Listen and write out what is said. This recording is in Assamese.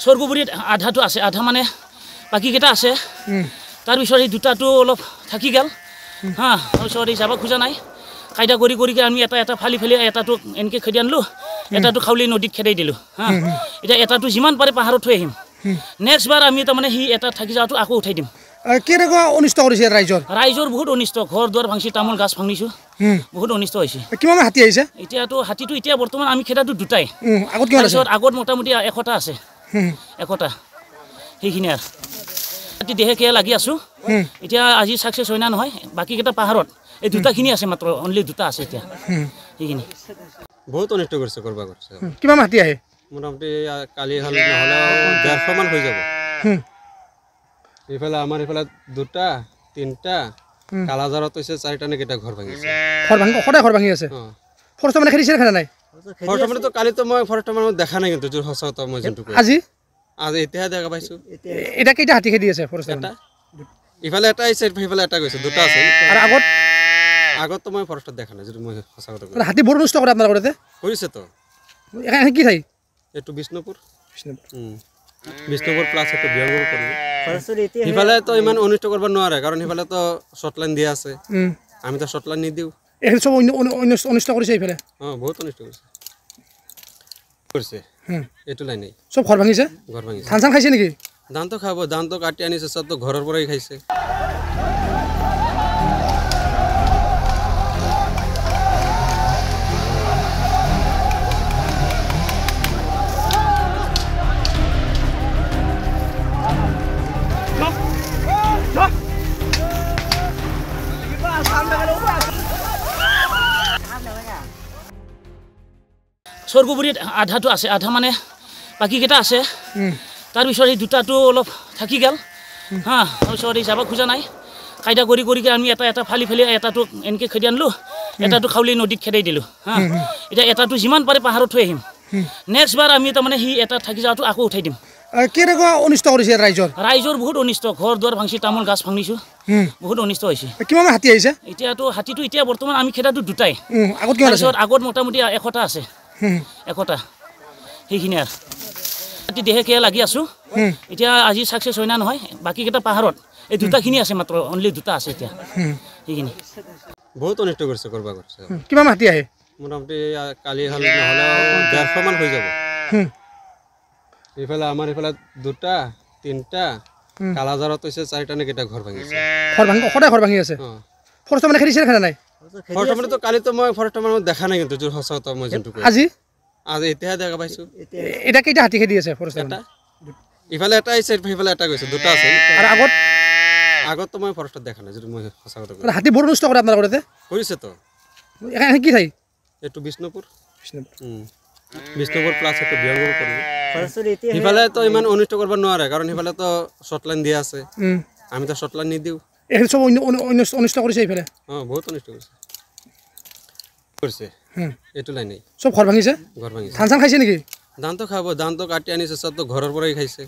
স্বৰ্গপুৰীত আধাটো আছে, আধা মানে বাকীকেইটা আছে। তাৰপিছত এই দুটাটো অলপ থাকি গ'ল হা, তাৰপিছত এই যাব খোজা নাই। কাইদা কৰি আমি এটা ফালি এটাটো এনেকৈ খেদি আনিলোঁ, এটাটো খাউলি নদীত খেদাই দিলোঁ হা। এতিয়া এটাটো যিমান পাৰে পাহাৰত থৈ আহিম। নেক্সট বাৰ আমি তাৰমানে সি এটা থাকি যোৱাটো আকৌ উঠাই দিম। কেনেকুৱা অনিষ্ট কৰিছে ৰাইজৰ বহুত অনিষ্ট, ঘৰ দুৱাৰ ভাঙিছে, তামোল গাছ ভাঙিছোঁ, বহুত অনিষ্ট হৈছে। কিমান হাতী আহিছে এতিয়াতো? হাতীটো এতিয়া বৰ্তমান আমি খেদাটো দুটাই, আগত মোটামুটি 100টা আছে, 100টা সেইখিনি আৰু হাতী দেহে খেয়া লাগি আছোঁ। এতিয়া আজি ছাকচেছ হয় না নহয়, বাকীকেইটা পাহাৰত এই দুটাখিনি আছে, মাত্ৰ অনলি দুটা আছে এতিয়া সেইখিনি। বহুত অনিষ্ট কৰিছে, কৰবা কৰিছে। কিমান হাতী আহে? মোটামুটি কালি নহ'লে 150 মান হৈ যাব। এইফালে আমাৰ এইফালে 2টা 3টা, কালাজাৰত হৈছে 4টা নে কেইটা ঘৰ ভাঙিছে। সদায় ঘৰ ভাঙি আছে। ফৰেষ্টৰ মানে খেদিছে খেদা নাই? ফৰেষ্টৰ মানে কালিতো মই ফৰেষ্টৰ মানুহ দেখা নাই, কিন্তু সঁচা কথা মই যোনটো আজি এতিয়াহে দেখা পাইছোঁ। এতিয়া কেইটা হাতী খেদি আছে ফৰেষ্টৰ? এটা ইফালে এটা আহিছে, সিফালে এটা গৈছে, 2টা আছে। আৰু আগততো মই ফৰেষ্টত দেখা নাই, যদি মই সঁচা কথা কৈছোঁ। হাতী বৰ নষ্ট কৰে আপোনালোকৰ তাতে? কৰিছে তো। কি ঠাই? এইটো বিষ্ণুপুৰ প্লাছ এইটো বিয়ংগপুৰ কৰিলোঁ। সিফালেতো ইমান অনিষ্ট কৰিব নোৱাৰে, কাৰণ সিফালেতো শ্বৰ্টলাইন দিয়া আছে, আমিতো শ্বৰ্টলাইন নিদিওঁ। চব অনিষ্ট কৰিছে এইফালে? বহুত অনিষ্ট কৰিছে। এইটো লাইনেই চব ঘৰ ভাঙিছে? ঘৰ ভাঙিছে। ধান চান খাইছে নেকি? ধানটো খাব, ধানটো কাটি আনিছে, চবতো ঘৰৰ পৰাই খাইছে। স্বৰ্গপুৰীত আধাটো আছে, আধা মানে বাকীকেইটা আছে। তাৰপিছত এই দুটাটো অলপ থাকি গ'ল হা, তাৰপিছত এই যাব খোজা নাই। কাইদা কৰি আমি এটা ফালি এটাটো এনেকৈ খেদি আনিলোঁ, এটাটো খাউলি নদীত খেদাই দিলোঁ হা। এতিয়া এটাটো যিমান পাৰে পাহাৰত থৈ আহিম। নেক্সট বাৰ আমি তাৰমানে সি এটা থাকি যোৱাটো আকৌ উঠাই দিম। কেনেকুৱা অনিষ্ট কৰিছে ৰাইজৰ বহুত অনিষ্ট, ঘৰ দুৱাৰ ভাঙিছে, তামোল গাছ ভাঙিছোঁ, বহুত অনিষ্ট হৈছে। কিমান হাতী আহিছে? এতিয়াতো হাতীটো এতিয়া বৰ্তমান আমি খেদাটো দুটাই, আগত মোটামুটি 100টা আছে, 100টা সেইখিনি আৰু হাতী দেহে খেয়া লাগি আছোঁ। এতিয়া আজি ছাকচেছ হয় না নহয়, বাকীকেইটা পাহাৰত এই দুটাখিনি আছে, মাত্ৰ অনলি দুটা আছে এতিয়া সেইখিনি। বহুত অনিষ্ট কৰিছে, কৰবা কৰিছে। কিমান হাতী আহে? মোটামুটি কালি নহ'লে 150 মান হৈ যাব। এইফালে আমাৰ এইফালে 2টা 3টা, কালাজাৰত হৈছে 4টা নে কেইটা ঘৰ ভাঙিছে। সদায় ঘৰ ভাঙি আছে। ফৰেষ্টৰ মানে খেদিছে খেদা নাই? ফৰেষ্টৰ মানে কালিতো মই ফৰেষ্টৰ মানুহ দেখা নাই, কিন্তু সঁচা কথা মই যোনটো কৈছোঁ। আজি এতিয়াহে দেখা পাইছোঁ। এতিয়া কেইটা হাতী খেদি আছে ফৰেষ্টৰ? এটা ইফালে এটা আহিছে, সিফালে এটা গৈছে, 2টা আছে। আৰু আগততো মই ফৰেষ্টত দেখা নাই, যদি মই সঁচা কথা কৈছোঁ। হাতী বৰ নষ্ট কৰে আপোনালোকৰ তাতে? কৰিছে তো। কি ঠাই? এইটো বিষ্ণুপুৰ প্লাছ এইটো বিয়ংগপুৰ কৰিলোঁ। সিফালেতো ইমান অনিষ্ট কৰিব নোৱাৰে, কাৰণ সিফালেতো শ্বৰ্টলাইন দিয়া আছে, আমিতো শ্বৰ্টলাইন নিদিওঁ। চব অনিষ্ট কৰিছে এইফালে? বহুত অনিষ্ট কৰিছে। এইটো লাইনেই চব ঘৰ ভাঙিছে? ঘৰ ভাঙিছে। ধান চান খাইছে নেকি? ধানটো খাব, ধানটো কাটি আনিছে, চবতো ঘৰৰ পৰাই খাইছে।